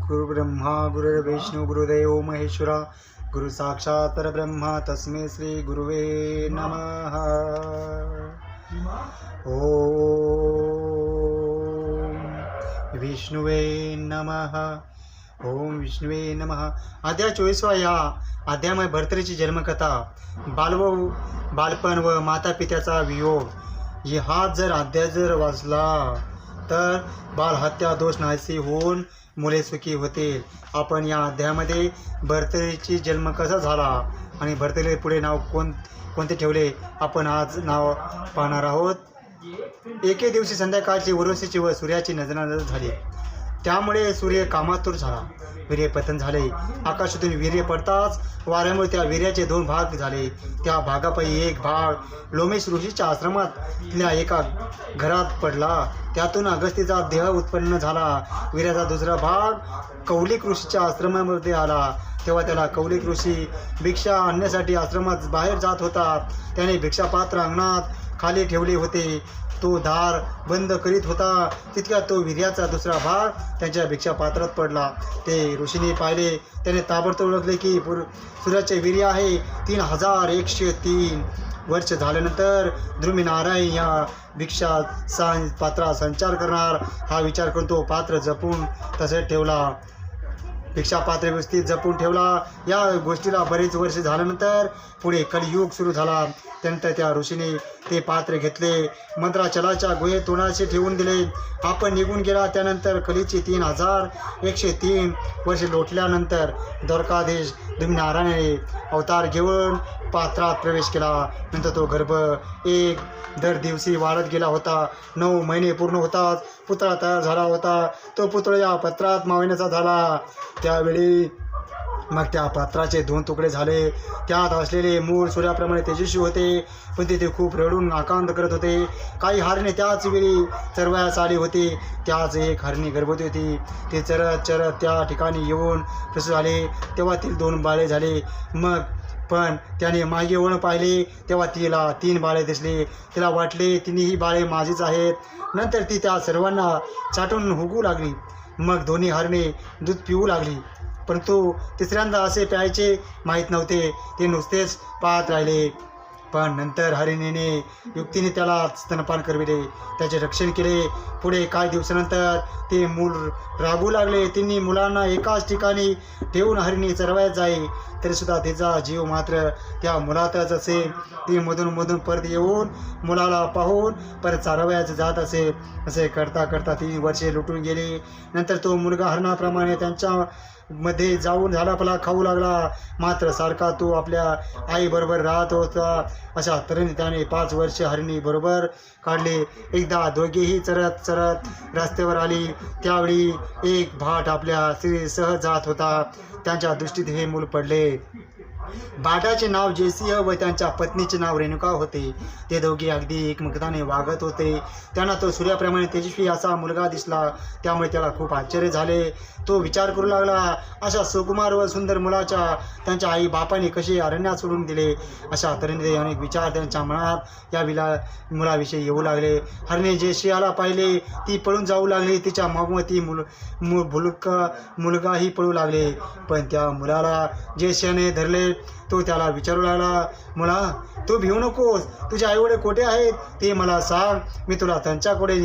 गुरुब्रह्मा गुरुर्विष्णू गुरुदेव महेश्वरा गुरु साक्षात् परब्रह्म तस्मै श्री गुरुवे नमः। ओम विष्णुवे नमः। ओम विष्णुवे नमः। अध्याय 24 या अध्यायामध्ये भरतरीची जन्मकथा, बालपण व माता पित्याचा वियोग हा जर अध्याय जर वाचला तर बालहत्या दोष नाहीसे होऊन मुले सुखी होतील। आपण या अध्यायामध्ये भरतरीची जन्म कसा झाला आणि भरतरीला पुढे नाव कोणते ठेवले आपण आज नाव पाहणार आहोत। एके दिवशी संध्याकाळची उर्वशीची व सूर्याची नजरानजर झाली, त्यामुळे सूर्य कामातूर झाला, वीर्य पतन झाले। आकाशातून वीर्य पडताच वाऱ्यामुळे त्या वीर्याचे 2 भाग झाले। त्या भागापैकी एक भाग लोमेश ऋषीच्या आश्रमातल्या एका घरात पडला, त्यातून अगस्तीचा देह उत्पन्न झाला। वीर्याचा दुसरा भाग कौलिक ऋषीच्या आश्रमामध्ये आला, तेव्हा त्याला कौलिक ऋषी भिक्षा आणण्यासाठी आश्रमात बाहेर जात होता। त्याने भिक्षापात्र अंगणात खाली ठेवले होते, तो दार बंद करीत होता, तितक्यात तो वीर्याचा दुसरा भाग त्यांच्या भिक्षापात्रात पडला। ते ऋषीने पाहिले, त्याने ताबडतोब ओळखले की सूर्याचे वीर्य आहे। 3103 वर्ष झाल्यानंतर ध्रुमीनारायण या भिक्षा पात्रा संचार करणार हा विचार करून तो पात्र जपून तसेच ठेवला, भिक्षा पात्र व्यवस्थित जपून ठेवला। या गोष्टीला बरेच वर्ष झाल्यानंतर पुढे कलियुग सुरू झाला। त्यानंतर त्या ऋषीने ते पात्र घेतले, मंत्राचलाच्या गुहेत तोंडाशी ठेवून दिले। आपण निघून गेला। त्यानंतर कलीची 3103 वर्षे लोटल्यानंतर द्वारकाधीश ध्रुमीनारायणाने अवतार घेऊन पात्रात प्रवेश केला। नंतर तो गर्भ एक दर दिवशी वाढत गेला होता। 9 महिने पूर्ण होताच पुतळा तयार झाला होता। तो पुतळा या पात्रात मावण्याचा झाला। त्यावेळी मग त्या पात्राचे 2 तुकडे झाले। त्यात असलेले मूळ सूर्याप्रमाणे तेजस्वी होते, पण ते खूप रडून आकांत करत होते। काही हरणे त्याच वेळी चरवायास आली होती। त्याच एक हरणी गर्भवती होती। ते चरत चरत त्या ठिकाणी येऊन प्रसूत झाले, तेव्हा ती 2 बाळे झाले। मग पण त्याने मागे वळून पाहिले, तेव्हा तिला 3 बाळे दिसले। तिला वाटले तिन्ही बाळे माझीच आहेत। नंतर ती त्या सर्वांना चाटून हुगू लागली। मग दोन्ही हरणे दूध पिऊ लागली, परंतु तिसऱ्यांदा असे प्यायचे माहीत नव्हते, ते नुसतेच पाहत राहिले। पण नंतर हरिणीने युक्तीने त्याला स्तनपान करविले, त्याचे रक्षण केले। पुढे काही दिवसानंतर ते मूल राबू लागले। तिन्ही मुलांना एकाच ठिकाणी ठेवून हरिणी चरवायत जाई, तरीसुद्धा तिचा जीव मात्र त्या मुलातच असे। ती मधून परत येऊन मुलाला पाहून परत चारवायच जात असे। असे करता करता 3 वर्षे लुटून गेली। नंतर तो मुलगा हरणाप्रमाणे त्यांच्या मध्ये जाऊन झाडापाला खाऊ लागला, मात्र सारखा तो आपल्या आईबरोबर राहत होता। अशा तऱ्हेने त्याने 5 वर्ष हरिणी बरोबर काढले। एकदा दोघेही चरत चरत रस्त्यावर आली, त्यावेळी एक भाट आपल्या स्त्रीसह जात होता। त्यांच्या दृष्टीत हे मूल पडले। भाटाचे नाव जयसिंह व त्यांच्या पत्नीचे नाव रेणुका होते। ते दोघे अगदी एकमेकाने वागत होते। त्यांना तो सूर्याप्रमाणे तेजस्वी असा मुलगा दिसला, त्यामुळे त्याला खूप आश्चर्य झाले। तो विचार करू लागला, अशा सुकुमार व सुंदर मुलाच्या त्यांच्या आई बापाने कसे अरण्यात सोडून दिले। अशा तऱ्हेने अनेक विचार त्यांच्या मनात या मुलाविषयी येऊ लागले। हरणे जयसिंहाला पाहिले, ती पळून जाऊ लागली। तिच्या मागून ती मुलगाही पळू लागले, पण त्या मुलाला जयसिंहाने धरले। तो त्याला विचारू लागला, मुला तू भिवू नकोस, तुझे आईवडील कुठे आहेत ते मला सांग, मी तुला त्यांच्याकडे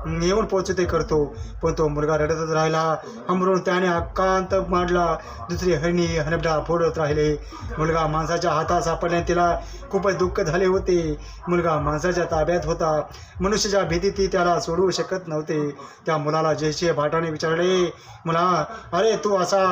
नेऊन पोचते करतो। पण तो मुलगा रडतच राहिला। हमरून त्याने आकांत मांडला। दुसरी हरणी हनबडा फोडत राहिले। मुलगा माणसाच्या हातात सापडल्याने तिला खूपच दुःख झाले होते। मुलगा माणसाच्या ताब्यात होता, मनुष्याच्या भीतीत ती त्याला सोडवू शकत नव्हते। त्या मुलाला जयसिंह भाटाने विचारले, मुला अरे तू असा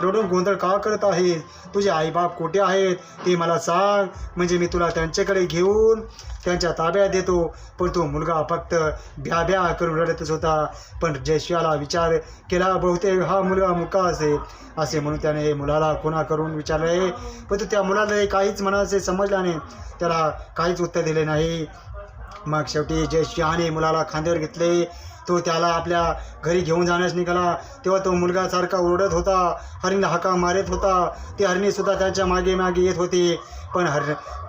रडून गोंधळ का करत आहेस? तुझे आईबाप कुठे आहेत ते मला सांग, म्हणजे मी तुला त्यांच्याकडे घेऊन त्यांच्या ताब्यात देतो। पण तो मुलगा फक्त भ्या करून रडतच होता। पण जयसिंहाला विचार केला, बहुतेक हा मुलगा मुका असेल असे म्हणून त्याने मुलाला खुणा करून विचारले, पण त्या मुलाला काहीच मनाचे समजल्याने त्याला काहीच उत्तर दिले नाही। मग शेवटी जयसिंहाने मुलाला खांद्यावर घेतले। तो त्याला आपल्या घरी घेऊन जाण्यास निघाला, तेव्हा तो मुलगा सारखा ओरडत होता, हरिणीला हाका मारत होता। ती हरिणीसुद्धा त्याच्या मागे मागे येत होती, पण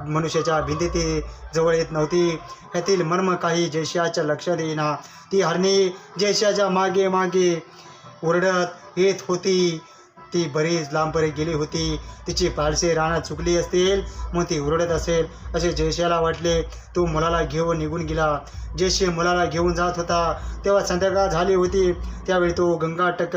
मनुष्याच्या भिंती जवळ येत नव्हती। ह्यातील मर्म काही जयसिंहाच्या लक्षात येईना। ती हरणी जयसिंहाच्या मागे मागे ओरडत येत होती. ती बरीच लांबपर्यंत गेली होती. तिची पालसे रानात चुकली असतील मग ती ओरडत असेल असे जयेशाला वाटले. तो मुलाला घेऊन निघून गेला. जयेश मुलाला घेऊन जात होता तेव्हा संध्याकाळ झाली होती. त्यावेळी तो गंगाटक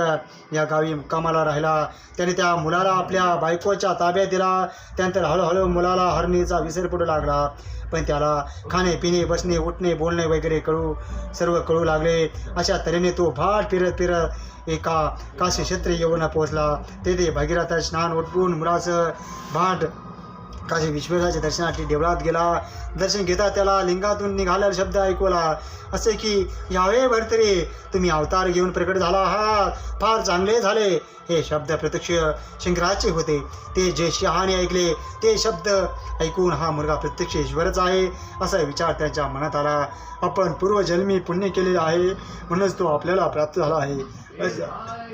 या गावी कामाला राहिला. त्याने त्या मुलाला आपल्या बायकोच्या ताब्यात दिला. त्यानंतर हळूहळू मुलाला हरणीचा विसर पडू लागला. पण त्याला खाणे पिणे बसणे उठणे बोलणे वगैरे सर्व कळू लागले. अशा तऱ्हेने तो भाट फिरत एका काशी क्षेत्र येऊन पोहोचला. तेथे भगीरथ स्नान उठवून मुलाचं भाट काशी विश्वेश्वराच्या दर्शनासाठी देवळात गेला. दर्शन घेता त्याला लिंगातून निघालेला शब्द ऐकू आला, असे की यावे भरतरी, तुम्ही अवतार घेऊन प्रकट झाला आहात, फार चांगले झाले. हे शब्द प्रत्यक्ष शंकराचे होते. ते जे शहाने ऐकले ते शब्द ऐकून हा मुलगा प्रत्यक्ष ईश्वरच आहे असा विचार त्यांच्या मनात आला. आपण पूर्वजन्मी पुण्य केलेले आहे म्हणूनच तो आपल्याला प्राप्त झाला आहे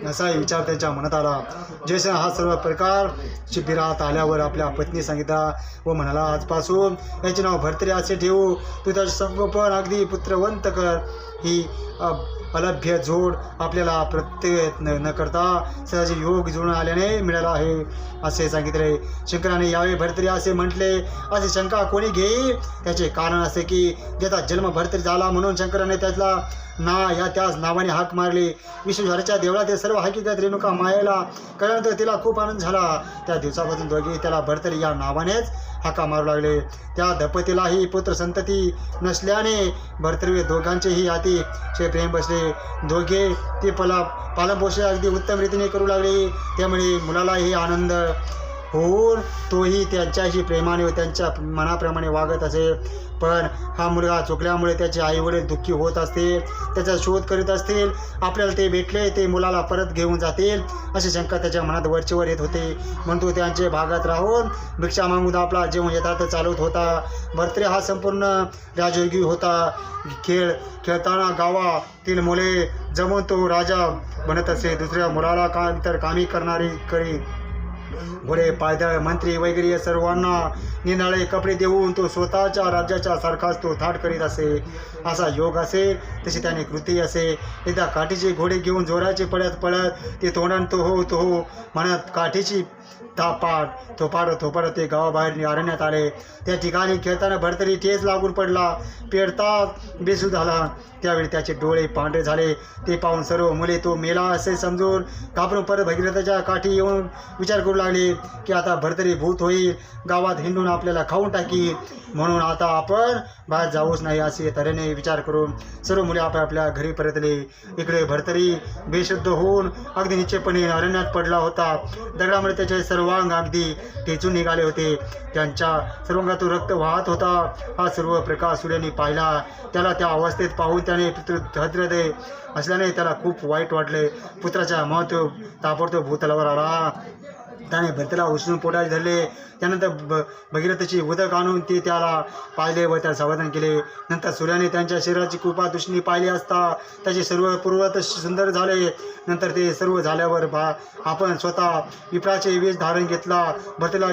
असा विचार त्यांच्या मनात आला. जयेश हा सर्व प्रकार शिबिरात आल्यावर आपल्या पत्नी सांगितला व म्हणाला, आजपासून याचे नाव भरतरी असे ठेवू. तू त्याचे संगोपन अगदी पुत्रवंत कर. ही अलभ्य जोड आपल्याला प्रत्यय न करता सहज योग जुळून आल्याने मिळाला आहे असे सांगितले. शंकराने यावे भरतरी असे म्हटले असे शंका कोणी घेईल. त्याचे कारण असे की ज्याचा जन्म भरतरी झाला म्हणून शंकराने त्याला त्याच नावाने हाक मारली. विश्वेश्वराच्या देवळात ते सर्व हकीकत रेणुका मायेला कळल्यानंतर तिला खूप आनंद झाला. त्या दिवसापासून दोघे त्याला भरतरी या नावानेच हाका मारू लागले. त्या दंपतीलाही पुत्र संतती नसल्याने भरतरी दोघांचेही अतिशय प्रेम बसले. दोघे ते पालनपोषण अगदी उत्तम रीतीने करू लागले. त्यामुळे मुलालाही आनंद होऊन तोही त्यांच्याशी प्रेमाने व त्यांच्या मनाप्रमाणे वागत असे. पण हा मुलगा चुकल्यामुळे त्याचे आईवडील दुःखी होत असतील, त्याचा शोध करीत असतील. आपल्याला ते भेटले ते मुलाला परत घेऊन जातील अशी शंका त्याच्या मनात वरचेवर येत होते. म्हणून तो त्यांचे भागात राहून भिक्षा मागून आपला जीवन यथार्थ चालवत होता. भरतरी हा संपूर्ण राजयोगी होता. खेळताना गावातील मुले जमून तो राजा बनत असे. दुसऱ्या मुलाला इतर कामी करणारी करी घोडे पायदळ मंत्री वगैरे सर्वांना निनाळे कपडे देऊन तो स्वतःच्या राज्याच्या सारखाच तो थाट करीत असे. असा योग असेल तशी त्याने कृती असे. एकदा काठीचे घोडे घेऊन जोराचे पळत ते तोंडान तो हो म्हणत काठीची थोपाड ते गावाबाहेर अरण्यात आले. त्या ठिकाणी खेळताना भरतरी ठेच लागून पडला. पेडताच बेसूद झाला. त्यावेळी त्याचे डोळे पांढरे झाले. ते पाहून सर्व मुले तो मेला असे समजून घाबरून परत भगीरथाच्या काठी येऊन विचार करू लागले की आता भरतरी भूत होईल, गावात हिंडून आपल्याला खाऊन टाकी, म्हणून आता आपण बाहेर जाऊच नाही असे तऱ्हेने विचार करून सर्व मुले आपल्या घरी परतले. इकडे भरतरी बेशुद्ध होऊन अगदी निश्चितपणे अरण्यात पडला होता. दगडामुळे त्याचे सर्वांग अगदी टेचून निघाले होते. त्यांच्या सर्वांगातून रक्त वाहत होता. हा सर्व प्रकार सूर्याने पाहिला. त्याला त्या अवस्थेत पाहून त्याने पितृहृदय असल्याने त्याला खूप वाईट वाटले. पुत्राच्या महत्व ताबडतोब भूतलावर आला. त्याने भरतरीला उचलून पोटात धरले. त्यानंतर भगीरथाची उदक आणून ते त्याला पाहिले व त्याला समाधान केले. नंतर सूर्याने त्यांच्या शरीराची कृपा दृष्टीने पाहिली असता त्याचे सर्व पूर्वत सुंदर झाले. नंतर ते सर्व झाल्यावर आपण स्वतः विप्राचे वेश धारण घेतला. भरतरीला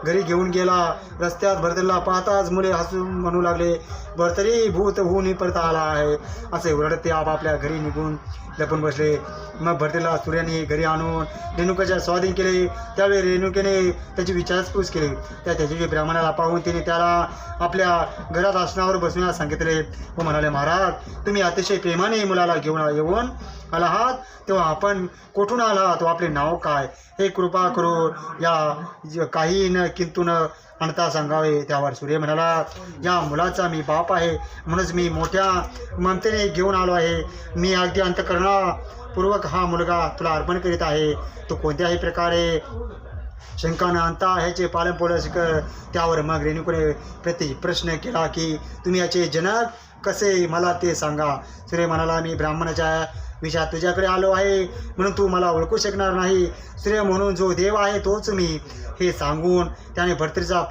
घरी घेऊन गेला. रस्त्यात भरतरीला पाहताच मुले हसून म्हणू लागले, भरतरी भूत होऊन परत आला आहे असे ओरडत ते आपापल्या घरी निघून लपून बसले. मग भरतरीला सूर्याने घरी आणून रेणुकाच्या स्वाधीन केले. त्यावेळी रेणुकेने त्याची विचारपूस केली. त्याची ब्राह्मणाला पाहून तिने त्याला आपल्या घरात आसनावर बसण्यास सांगितले व म्हणाले, महाराज तुम्ही अतिशय प्रेमाने मुलाला घेऊन येऊन आला आहात, तेव्हा आपण कुठून आलात व आपले नाव काय हे कृपा करून या काही न किंतु न आणता सांगावे. त्यावर सूर्य म्हणाला, या मुलाचा मी बाप आहे म्हणूनच मी मोठ्या ममतेने घेऊन आलो आहे. मी अगदी अंतःकरणापूर्वक हा मुलगा तुला अर्पण करीत आहे. तो कोणत्याही प्रकारे शंका न आणता ह्याचे पालनपोषण कर. त्यावर मग रेणुकेने प्रश्न केला की तुम्ही याचे जनक कसे मला ते सांगा. सूर्य म्हणाला, मी ब्राह्मणाच्या विषयात तुझ्याकडे आलो आहे म्हणून तू मला ओळखू शकणार नाही. सूर्य म्हणून जो देव आहे तोच मी हे सांगून त्याने भरतरीचा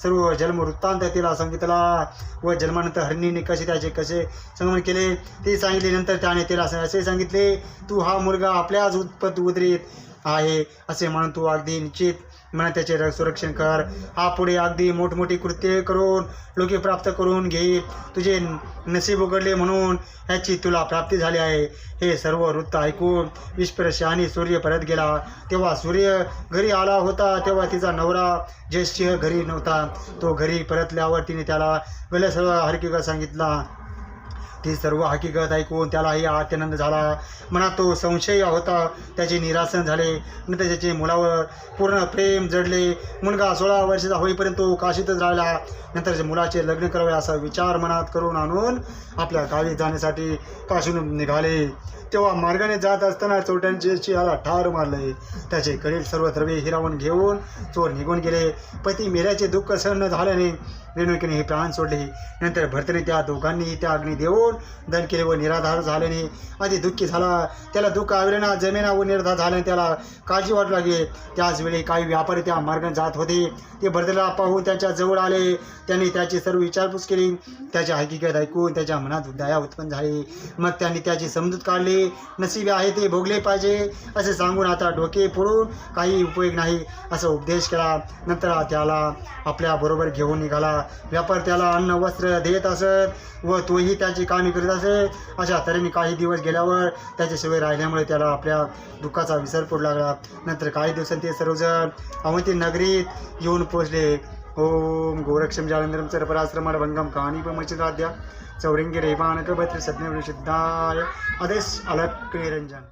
सर्व जन्म वृत्तांत तिला सांगितला व जन्मानंतर हरणीने कसे संगमन केले ते सांगितले. नंतर त्याने तिला असे सांगितले, तू हा मुलगा आपल्याच उदरीत आहे असे म्हणून तू अगदी निश्चित म्हणा त्याचे संरक्षण कर. हा पुढे अगदी मोठमोठी कृत्ये करून लोके प्राप्त करून घेईल. तुझे नशीब उघडले म्हणून ह्याची तुला प्राप्ती झाली आहे. हे सर्व वृत्त ऐकून विश्वशहाणी सूर्य परत गेला. तेव्हा सूर्य घरी आला होता तेव्हा तिचा नवरा ज्येष्ठ घरी नव्हता. तो घरी परतल्यावर तिने त्याला वेळ सर्व हकीकत सांगितला. ती सर्व हकीकत ऐकून त्यालाही अत्यानंद झाला. मनात तो संशय होता त्याचे निरासन झाले. नंतर त्याचे मुलावर पूर्ण प्रेम जडले. मुलगा 16 वर्षाचा होईपर्यंत तो काशीतच राहिला. नंतर मुलाचे लग्न करावे असा विचार मनात करून आणून आपल्या गावी जाण्यासाठी काशीहून निघाले. तेव्हा मार्गाने जात असताना चोरट्यांची याला ठार मारले. त्याचे कडील सर्व द्रव्ये हिरावून घेऊन चोर निघून गेले. पती मेल्याचे दुःख सहन झाल्याने रेणुकीने हे प्राण सोडले. नंतर भरतने त्या दोघांनी त्या अग्नी देऊन दन केले व निराधार झाल्याने आधी दुःखी झाला. त्याला दुःख आवेना जमेना व निराधार झाल्याने त्याला काळजी वाटू लागली. त्याचवेळी काही व्यापारी त्या मार्गाने जात होते. ते भरतला पाहून त्यांच्या जवळ आले. त्यांनी त्याची सर्व विचारपूस केली. त्याची हकीकत ऐकून त्याच्या मनात दया उत्पन्न झाली. मग त्यांनी त्याची समजूत काढली. नशीब आहे ते भोगले पाहिजे असे सांगून आता डोके फोडून काही उपयोग नाही असा उपदेश केला. नंतर त्याला आपल्या बरोबर घेऊन निघाला. व्यापार त्याला अन्न वस्त्र देत असत व तोही त्याची कामे करीत असे. अशा तऱ्हेने काही दिवस गेल्यावर त्याची सवय राहिल्यामुळे त्याला आपल्या दुःखाचा विसर पडू लागला. नंतर काही दिवसांनी ते सर्वजण अवंती नगरीत येऊन पोहोचले. ओम गोरक्षम जालंधरम सर्पराश्रमण भंगम कहाणी पमचिताद्या चौरिंगी रेवानक भद्र सज्ञ सिद्धाय आदेश अलक निरंजन.